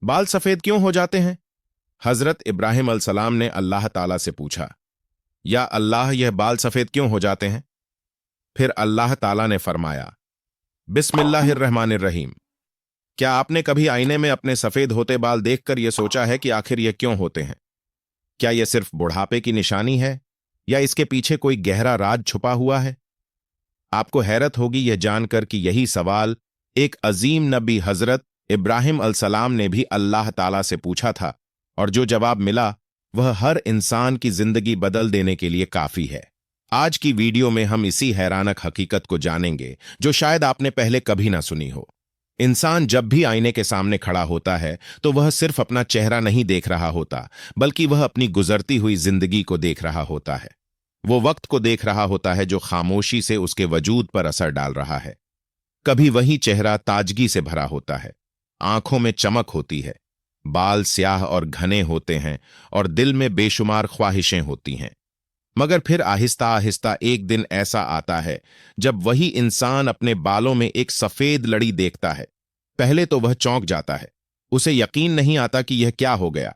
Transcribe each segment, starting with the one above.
बाल सफेद क्यों हो जाते हैं? हजरत इब्राहिम अलसलाम ने अल्लाह ताला से पूछा, या अल्लाह, यह बाल सफेद क्यों हो जाते हैं? फिर अल्लाह ताला ने फरमाया, बिस्मिल्लाहिर्रहमानिर्रहीम। क्या आपने कभी आईने में अपने सफेद होते बाल देखकर यह सोचा है कि आखिर यह क्यों होते हैं? क्या यह सिर्फ बुढ़ापे की निशानी है, या इसके पीछे कोई गहरा राज छुपा हुआ है? आपको हैरत होगी यह जानकर कि यही सवाल एक अजीम नबी हजरत इब्राहिम अलसलाम ने भी अल्लाह ताला से पूछा था, और जो जवाब मिला वह हर इंसान की जिंदगी बदल देने के लिए काफी है। आज की वीडियो में हम इसी हैरानक हकीकत को जानेंगे जो शायद आपने पहले कभी ना सुनी हो। इंसान जब भी आईने के सामने खड़ा होता है तो वह सिर्फ अपना चेहरा नहीं देख रहा होता, बल्कि वह अपनी गुजरती हुई जिंदगी को देख रहा होता है। वो वक्त को देख रहा होता है जो खामोशी से उसके वजूद पर असर डाल रहा है। कभी वही चेहरा ताजगी से भरा होता है, आंखों में चमक होती है, बाल स्याह और घने होते हैं, और दिल में बेशुमार ख्वाहिशें होती हैं। मगर फिर आहिस्ता आहिस्ता एक दिन ऐसा आता है जब वही इंसान अपने बालों में एक सफेद लड़ी देखता है। पहले तो वह चौंक जाता है, उसे यकीन नहीं आता कि यह क्या हो गया।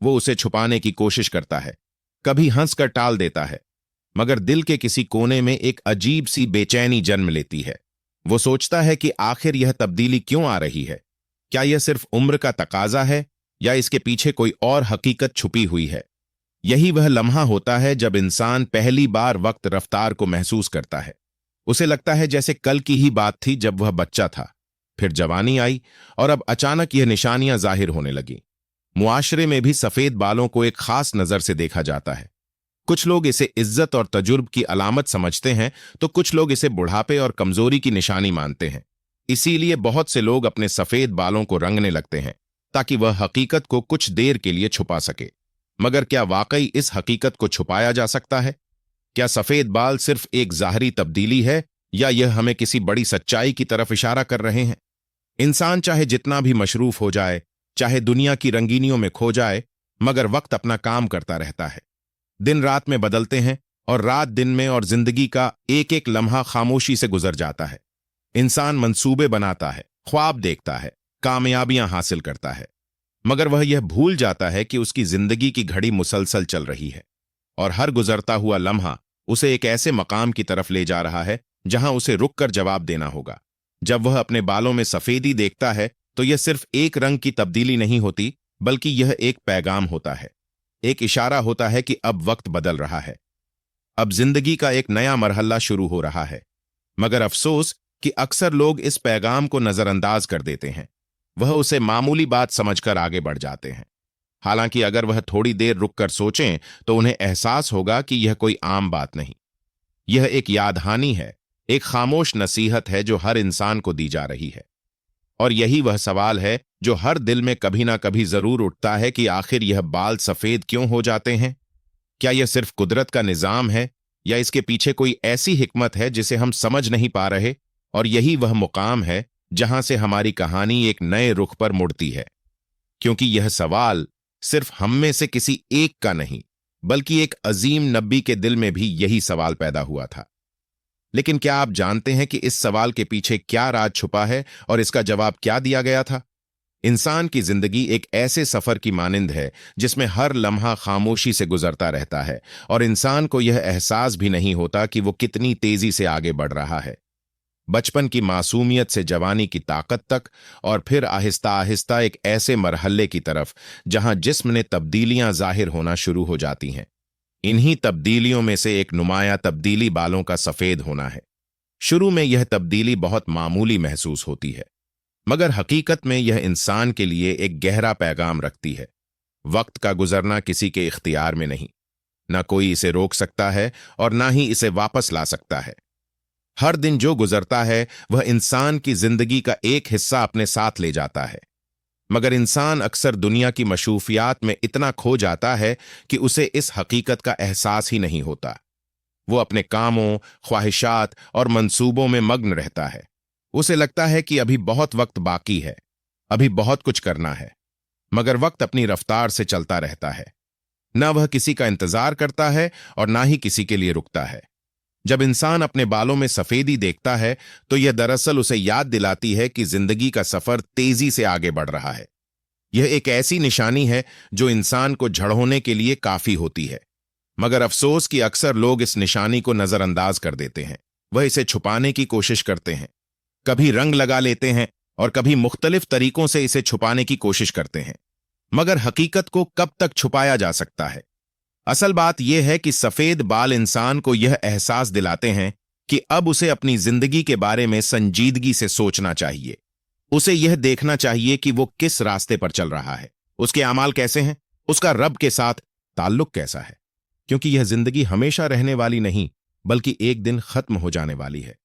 वो उसे छुपाने की कोशिश करता है, कभी हंसकर टाल देता है, मगर दिल के किसी कोने में एक अजीब सी बेचैनी जन्म लेती है। वो सोचता है कि आखिर यह तब्दीली क्यों आ रही है? क्या यह सिर्फ उम्र का तकाजा है, या इसके पीछे कोई और हकीकत छुपी हुई है? यही वह लम्हा होता है जब इंसान पहली बार वक्त रफ्तार को महसूस करता है। उसे लगता है जैसे कल की ही बात थी जब वह बच्चा था, फिर जवानी आई, और अब अचानक यह निशानियां जाहिर होने लगी। मुआशरे में भी सफेद बालों को एक खास नजर से देखा जाता है। कुछ लोग इसे इज्जत और तजुर्ब की अलामत समझते हैं, तो कुछ लोग इसे बुढ़ापे और कमजोरी की निशानी मानते हैं। इसीलिए बहुत से लोग अपने सफेद बालों को रंगने लगते हैं, ताकि वह हकीकत को कुछ देर के लिए छुपा सके। मगर क्या वाकई इस हकीकत को छुपाया जा सकता है? क्या सफेद बाल सिर्फ एक ज़ाहरी तब्दीली है, या यह हमें किसी बड़ी सच्चाई की तरफ इशारा कर रहे हैं? इंसान चाहे जितना भी मशरूफ हो जाए, चाहे दुनिया की रंगीनियों में खो जाए, मगर वक्त अपना काम करता रहता है। दिन रात में बदलते हैं, और रात दिन में, और जिंदगी का एक एक लम्हा खामोशी से गुजर जाता है। इंसान मंसूबे बनाता है, ख्वाब देखता है, कामयाबियां हासिल करता है, मगर वह यह भूल जाता है कि उसकी जिंदगी की घड़ी मुसलसल चल रही है, और हर गुजरता हुआ लम्हा उसे एक ऐसे मकाम की तरफ ले जा रहा है जहां उसे रुककर जवाब देना होगा। जब वह अपने बालों में सफेदी देखता है तो यह सिर्फ एक रंग की तब्दीली नहीं होती, बल्कि यह एक पैगाम होता है, एक इशारा होता है कि अब वक्त बदल रहा है, अब जिंदगी का एक नया मरहला शुरू हो रहा है। मगर अफसोस कि अक्सर लोग इस पैगाम को नजरअंदाज कर देते हैं। वह उसे मामूली बात समझकर आगे बढ़ जाते हैं। हालांकि अगर वह थोड़ी देर रुककर सोचें तो उन्हें एहसास होगा कि यह कोई आम बात नहीं, यह एक यादहानी है, एक खामोश नसीहत है जो हर इंसान को दी जा रही है। और यही वह सवाल है जो हर दिल में कभी ना कभी जरूर उठता है कि आखिर यह बाल सफेद क्यों हो जाते हैं? क्या यह सिर्फ कुदरत का निजाम है, या इसके पीछे कोई ऐसी हिकमत है जिसे हम समझ नहीं पा रहे? और यही वह मुकाम है जहां से हमारी कहानी एक नए रुख पर मुड़ती है, क्योंकि यह सवाल सिर्फ हम में से किसी एक का नहीं, बल्कि एक अजीम नबी के दिल में भी यही सवाल पैदा हुआ था। लेकिन क्या आप जानते हैं कि इस सवाल के पीछे क्या राज छुपा है, और इसका जवाब क्या दिया गया था? इंसान की जिंदगी एक ऐसे सफर की मानिंद है जिसमें हर लम्हा खामोशी से गुजरता रहता है, और इंसान को यह एहसास भी नहीं होता कि वो कितनी तेजी से आगे बढ़ रहा है। बचपन की मासूमियत से जवानी की ताकत तक, और फिर आहिस्ता आहिस्ता एक ऐसे मरहले की तरफ जहां जिस्म ने तब्दीलियां जाहिर होना शुरू हो जाती हैं। इन्हीं तब्दीलियों में से एक नुमाया तब्दीली बालों का सफेद होना है। शुरू में यह तब्दीली बहुत मामूली महसूस होती है, मगर हकीकत में यह इंसान के लिए एक गहरा पैगाम रखती है। वक्त का गुजरना किसी के इख्तियार में नहीं, न कोई इसे रोक सकता है और ना ही इसे वापस ला सकता है। हर दिन जो गुजरता है वह इंसान की जिंदगी का एक हिस्सा अपने साथ ले जाता है, मगर इंसान अक्सर दुनिया की मशरूफियात में इतना खो जाता है कि उसे इस हकीकत का एहसास ही नहीं होता। वो अपने कामों, ख्वाहिशात और मंसूबों में मग्न रहता है। उसे लगता है कि अभी बहुत वक्त बाकी है, अभी बहुत कुछ करना है, मगर वक्त अपनी रफ्तार से चलता रहता है। न वह किसी का इंतजार करता है और ना ही किसी के लिए रुकता है। जब इंसान अपने बालों में सफेदी देखता है तो यह दरअसल उसे याद दिलाती है कि जिंदगी का सफर तेजी से आगे बढ़ रहा है। यह एक ऐसी निशानी है जो इंसान को झड़होने के लिए काफी होती है, मगर अफसोस कि अक्सर लोग इस निशानी को नजरअंदाज कर देते हैं। वह इसे छुपाने की कोशिश करते हैं, कभी रंग लगा लेते हैं और कभी मुख्तलिफ तरीकों से इसे छुपाने की कोशिश करते हैं। मगर हकीकत को कब तक छुपाया जा सकता है? असल बात यह है कि सफेद बाल इंसान को यह एहसास दिलाते हैं कि अब उसे अपनी जिंदगी के बारे में संजीदगी से सोचना चाहिए। उसे यह देखना चाहिए कि वो किस रास्ते पर चल रहा है, उसके अमाल कैसे हैं, उसका रब के साथ ताल्लुक कैसा है। क्योंकि यह जिंदगी हमेशा रहने वाली नहीं, बल्कि एक दिन खत्म हो जाने वाली है।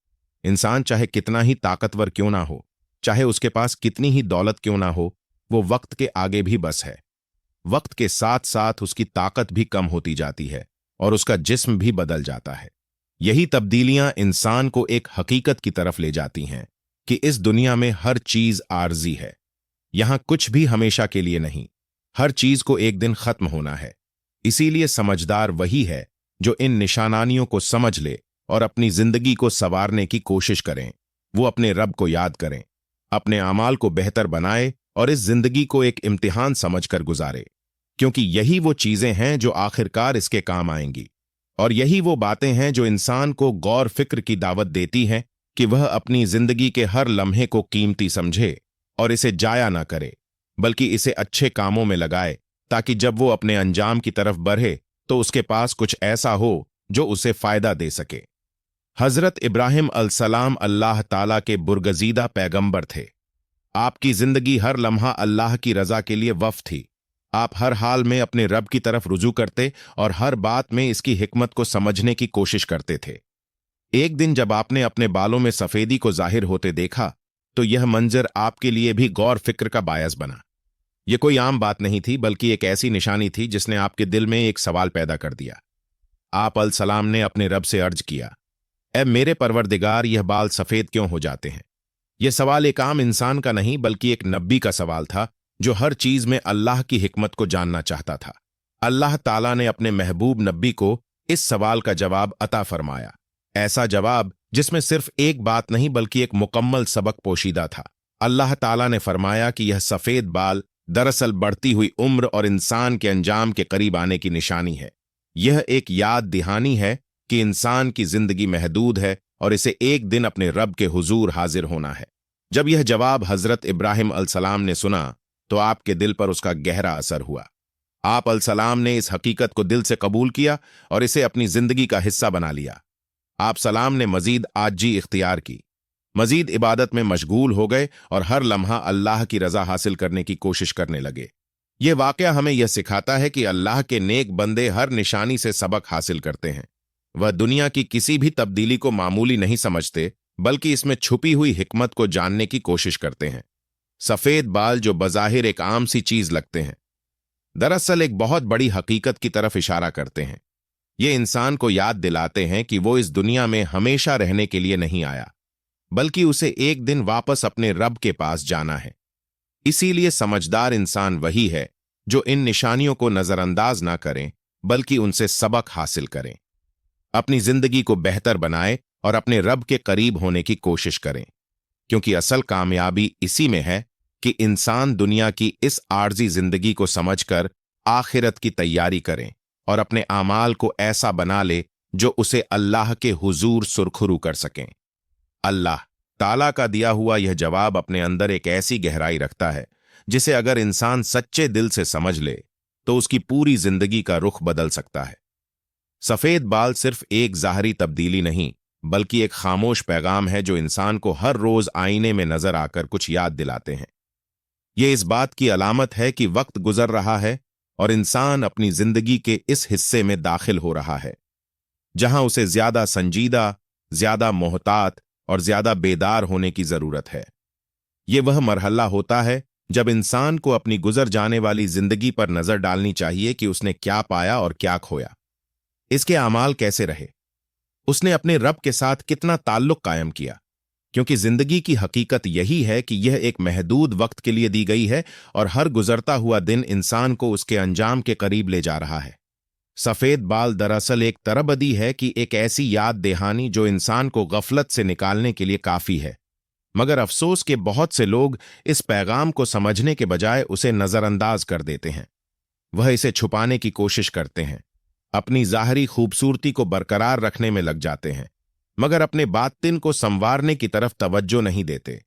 इंसान चाहे कितना ही ताकतवर क्यों ना हो, चाहे उसके पास कितनी ही दौलत क्यों ना हो, वो वक्त के आगे भी बस है। वक्त के साथ साथ उसकी ताकत भी कम होती जाती है और उसका जिस्म भी बदल जाता है। यही तब्दीलियां इंसान को एक हकीकत की तरफ ले जाती हैं कि इस दुनिया में हर चीज आर्जी है। यहां कुछ भी हमेशा के लिए नहीं, हर चीज को एक दिन खत्म होना है। इसीलिए समझदार वही है जो इन निशानानियों को समझ ले और अपनी जिंदगी को संवारने की कोशिश करें। वो अपने रब को याद करें, अपने अमाल को बेहतर बनाए और इस जिंदगी को एक इम्तिहान समझकर गुजारे, क्योंकि यही वो चीजें हैं जो आखिरकार इसके काम आएंगी। और यही वो बातें हैं जो इंसान को गौर फिक्र की दावत देती हैं कि वह अपनी जिंदगी के हर लम्हे को कीमती समझे और इसे जाया ना करे, बल्कि इसे अच्छे कामों में लगाए, ताकि जब वो अपने अंजाम की तरफ बढ़े तो उसके पास कुछ ऐसा हो जो उसे फायदा दे सके। हजरत इब्राहिम अलसलाम अल्लाह ताला के बुरगजीदा पैगंबर थे। आपकी जिंदगी हर लम्हा अल्लाह की रजा के लिए वफ थी। आप हर हाल में अपने रब की तरफ रुजू करते और हर बात में इसकी हिकमत को समझने की कोशिश करते थे। एक दिन जब आपने अपने बालों में सफेदी को जाहिर होते देखा तो यह मंजर आपके लिए भी गौर फिक्र का बायस बना। यह कोई आम बात नहीं थी, बल्कि एक ऐसी निशानी थी जिसने आपके दिल में एक सवाल पैदा कर दिया। आप अलसलाम ने अपने रब से अर्ज किया, ऐ मेरे परवरदिगार, यह बाल सफेद क्यों हो जाते हैं? यह सवाल एक आम इंसान का नहीं, बल्कि एक नब्बी का सवाल था जो हर चीज में अल्लाह की हिकमत को जानना चाहता था। अल्लाह ताला ने अपने महबूब नब्बी को इस सवाल का जवाब अता फरमाया, ऐसा जवाब जिसमें सिर्फ एक बात नहीं बल्कि एक मुकम्मल सबक पोशीदा था। अल्लाह ताला ने फरमाया कि यह सफेद बाल दरअसल बढ़ती हुई उम्र और इंसान के अंजाम के करीब आने की निशानी है। यह एक याद दहानी है कि इंसान की जिंदगी महदूद है और इसे एक दिन अपने रब के हुजूर हाजिर होना है। जब यह जवाब हजरत इब्राहिम अलसलाम ने सुना तो आपके दिल पर उसका गहरा असर हुआ। आप अलसलाम ने इस हकीकत को दिल से कबूल किया और इसे अपनी जिंदगी का हिस्सा बना लिया। आप सलाम ने मजीद आजी इख्तियार की, मजीद इबादत में मशगूल हो गए और हर लम्हा अल्लाह की रजा हासिल करने की कोशिश करने लगे। यह वाकया हमें यह सिखाता है कि अल्लाह के नेक बंदे हर निशानी से सबक हासिल करते हैं। वह दुनिया की किसी भी तब्दीली को मामूली नहीं समझते, बल्कि इसमें छुपी हुई हिकमत को जानने की कोशिश करते हैं। सफेद बाल जो बज़ाहिर एक आम सी चीज लगते हैं, दरअसल एक बहुत बड़ी हकीकत की तरफ इशारा करते हैं। ये इंसान को याद दिलाते हैं कि वो इस दुनिया में हमेशा रहने के लिए नहीं आया, बल्कि उसे एक दिन वापस अपने रब के पास जाना है। इसीलिए समझदार इंसान वही है जो इन निशानियों को नजरअंदाज ना करें, बल्कि उनसे सबक हासिल करें, अपनी जिंदगी को बेहतर बनाए और अपने रब के करीब होने की कोशिश करें। क्योंकि असल कामयाबी इसी में है कि इंसान दुनिया की इस आर्जी जिंदगी को समझकर आखिरत की तैयारी करें और अपने आमाल को ऐसा बना ले जो उसे अल्लाह के हुजूर सुरखरू कर सकें। अल्लाह ताला का दिया हुआ यह जवाब अपने अंदर एक ऐसी गहराई रखता है जिसे अगर इंसान सच्चे दिल से समझ ले तो उसकी पूरी जिंदगी का रुख बदल सकता है। सफेद बाल सिर्फ एक ज़ाहरी तब्दीली नहीं, बल्कि एक खामोश पैगाम है जो इंसान को हर रोज आईने में नजर आकर कुछ याद दिलाते हैं। यह इस बात की अलामत है कि वक्त गुजर रहा है और इंसान अपनी जिंदगी के इस हिस्से में दाखिल हो रहा है जहां उसे ज्यादा संजीदा, ज्यादा मोहतात और ज्यादा बेदार होने की जरूरत है। यह वह मरहला होता है जब इंसान को अपनी गुजर जाने वाली जिंदगी पर नजर डालनी चाहिए कि उसने क्या पाया और क्या खोया, इसके अमाल कैसे रहे, उसने अपने रब के साथ कितना ताल्लुक कायम किया। क्योंकि जिंदगी की हकीकत यही है कि यह एक महदूद वक्त के लिए दी गई है और हर गुजरता हुआ दिन इंसान को उसके अंजाम के करीब ले जा रहा है। सफेद बाल दरअसल एक तरबदी है कि एक ऐसी याद दहानी जो इंसान को गफलत से निकालने के लिए काफी है। मगर अफसोस के बहुत से लोग इस पैगाम को समझने के बजाय उसे नजरअंदाज कर देते हैं। वह इसे छुपाने की कोशिश करते हैं, अपनी ज़ाहरी खूबसूरती को बरकरार रखने में लग जाते हैं, मगर अपने बातिन को संवारने की तरफ तवज्जो नहीं देते।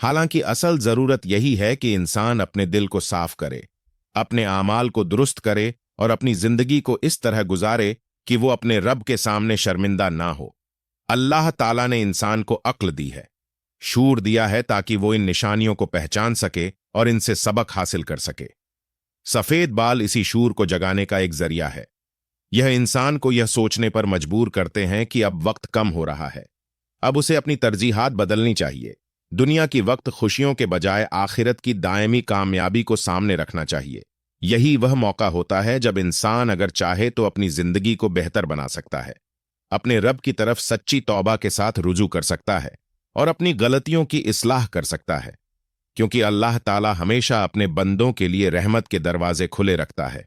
हालांकि असल जरूरत यही है कि इंसान अपने दिल को साफ करे, अपने आमाल को दुरुस्त करे और अपनी जिंदगी को इस तरह गुजारे कि वो अपने रब के सामने शर्मिंदा ना हो। अल्लाह ताला ने इंसान को अक्ल दी है, शूर दिया है ताकि वो इन निशानियों को पहचान सके और इनसे सबक हासिल कर सके। सफेद बाल इसी शूर को जगाने का एक जरिया है। यह इंसान को यह सोचने पर मजबूर करते हैं कि अब वक्त कम हो रहा है, अब उसे अपनी तरजीहात बदलनी चाहिए। दुनिया की वक्त खुशियों के बजाय आखिरत की दायमी कामयाबी को सामने रखना चाहिए। यही वह मौका होता है जब इंसान अगर चाहे तो अपनी जिंदगी को बेहतर बना सकता है, अपने रब की तरफ सच्ची तौबा के साथ रुजू कर सकता है और अपनी गलतियों की इस्लाह कर सकता है, क्योंकि अल्लाह ताला हमेशा अपने बंदों के लिए रहमत के दरवाजे खुले रखता है।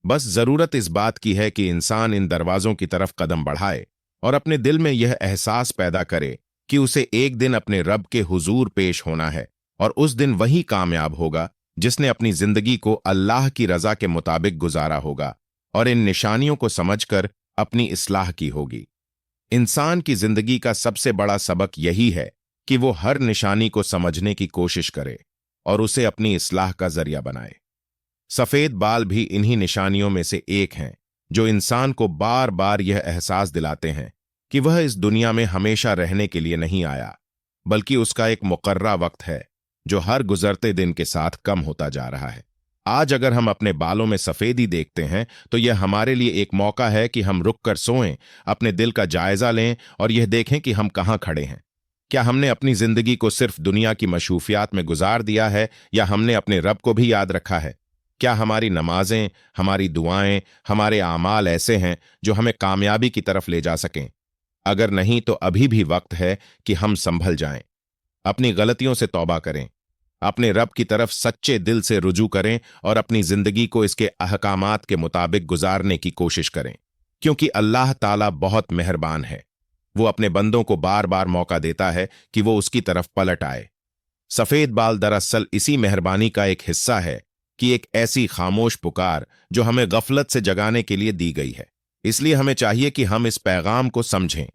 बस जरूरत इस बात की है कि इंसान इन दरवाजों की तरफ कदम बढ़ाए और अपने दिल में यह एहसास पैदा करे कि उसे एक दिन अपने रब के हुजूर पेश होना है, और उस दिन वही कामयाब होगा जिसने अपनी जिंदगी को अल्लाह की रजा के मुताबिक गुजारा होगा और इन निशानियों को समझकर अपनी इस्लाह की होगी। इंसान की जिंदगी का सबसे बड़ा सबक यही है कि वो हर निशानी को समझने की कोशिश करे और उसे अपनी इस्लाह का जरिया बनाए। सफेद बाल भी इन्हीं निशानियों में से एक हैं, जो इंसान को बार बार यह एहसास दिलाते हैं कि वह इस दुनिया में हमेशा रहने के लिए नहीं आया, बल्कि उसका एक मुकर्रा वक्त है जो हर गुजरते दिन के साथ कम होता जा रहा है। आज अगर हम अपने बालों में सफेदी देखते हैं तो यह हमारे लिए एक मौका है कि हम रुक कर सोएं, अपने दिल का जायजा लें और यह देखें कि हम कहाँ खड़े हैं। क्या हमने अपनी जिंदगी को सिर्फ दुनिया की मशरूफियात में गुजार दिया है, या हमने अपने रब को भी याद रखा है? क्या हमारी नमाजें, हमारी दुआएं, हमारे आमाल ऐसे हैं जो हमें कामयाबी की तरफ ले जा सकें? अगर नहीं तो अभी भी वक्त है कि हम संभल जाएं, अपनी गलतियों से तौबा करें, अपने रब की तरफ सच्चे दिल से रुजू करें और अपनी जिंदगी को इसके अहकामात के मुताबिक गुजारने की कोशिश करें, क्योंकि अल्लाह ताला बहुत मेहरबान है। वो अपने बंदों को बार बार मौका देता है कि वो उसकी तरफ पलट आए। सफेद बाल दरअसल इसी मेहरबानी का एक हिस्सा है कि एक ऐसी खामोश पुकार जो हमें गफलत से जगाने के लिए दी गई है। इसलिए हमें चाहिए कि हम इस पैगाम को समझें,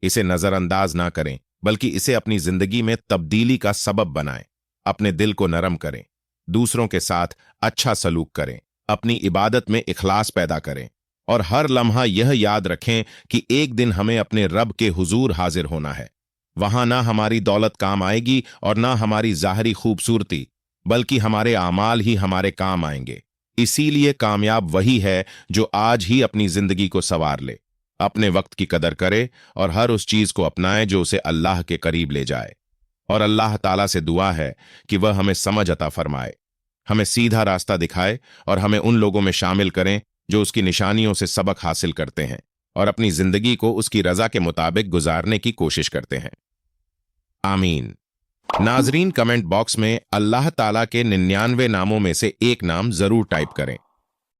इसे नजरअंदाज ना करें, बल्कि इसे अपनी जिंदगी में तब्दीली का सबब बनाएं। अपने दिल को नरम करें, दूसरों के साथ अच्छा सलूक करें, अपनी इबादत में इखलास पैदा करें और हर लम्हा यह याद रखें कि एक दिन हमें अपने रब के हुजूर हाजिर होना है। वहां ना हमारी दौलत काम आएगी और ना हमारी ज़ाहरी खूबसूरती, बल्कि हमारे आमाल ही हमारे काम आएंगे। इसीलिए कामयाब वही है जो आज ही अपनी जिंदगी को संवार ले, अपने वक्त की कदर करे और हर उस चीज को अपनाए जो उसे अल्लाह के करीब ले जाए। और अल्लाह ताला से दुआ है कि वह हमें समझ अता फरमाए, हमें सीधा रास्ता दिखाए और हमें उन लोगों में शामिल करें जो उसकी निशानियों से सबक हासिल करते हैं और अपनी जिंदगी को उसकी रजा के मुताबिक गुजारने की कोशिश करते हैं। आमीन। नाजरीन, कमेंट बॉक्स में अल्लाह ताला के 99 नामों में से एक नाम जरूर टाइप करें।